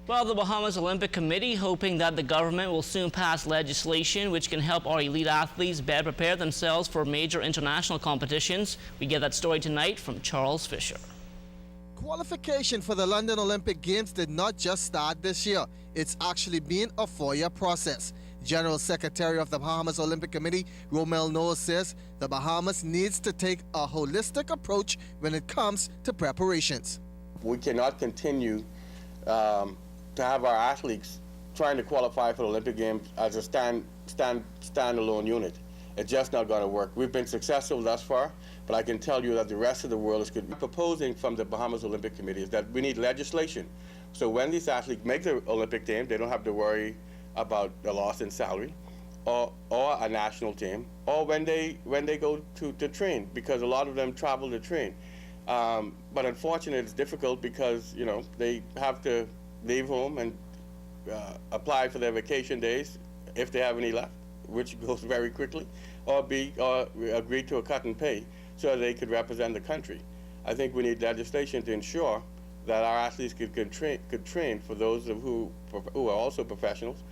Well, the Bahamas Olympic Committee hoping that the government will soon pass legislation which can help our elite athletes better prepare themselves for major international competitions. We get that story tonight from Charles Fisher. Qualification for the London Olympic Games did not just start this year. It's actually been a 4-year process. General Secretary of the Bahamas Olympic Committee, Romel Noah, says the Bahamas needs to take a holistic approach when it comes to preparations. We cannot continue to have our athletes trying to qualify for the Olympic Games as a standalone unit. It's just not going to work. We've been successful thus far, but I can tell you that the rest of the world is good. Proposing from the Bahamas Olympic Committee is that we need legislation. So when these athletes make the Olympic team, they don't have to worry about a loss in salary or a national team, or when they go to train, because a lot of them travel to train. But unfortunately, it's difficult because, you know, they have to leave home and apply for their vacation days, if they have any left, which goes very quickly, or agree to a cut in pay so they could represent the country. I think we need legislation to ensure that our athletes could train for those who are also professionals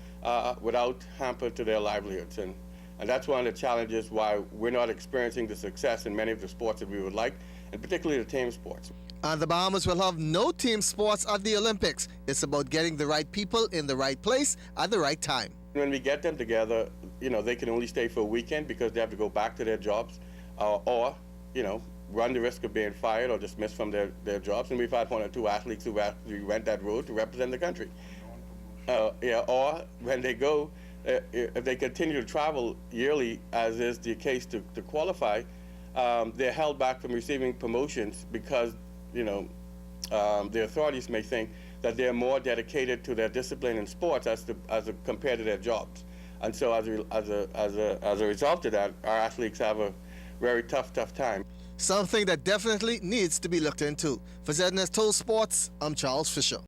without hamper to their livelihoods. And that's one of the challenges why we're not experiencing the success in many of the sports that we would like, and particularly the team sports. And the Bahamas will have no team sports at the Olympics. It's about getting the right people in the right place at the right time. When we get them together, you know, they can only stay for a weekend because they have to go back to their jobs or, you know, run the risk of being fired or dismissed from their jobs. And we've had 1 or 2 athletes who went that road to represent the country. Or when they go, if they continue to travel yearly, as is the case to qualify, they're held back from receiving promotions because, you know, the authorities may think that they're more dedicated to their discipline in sports as compared to their jobs. And so as a result of that, our athletes have a very tough time. Something that definitely needs to be looked into. For ZNS Total Sports, I'm Charles Fisher.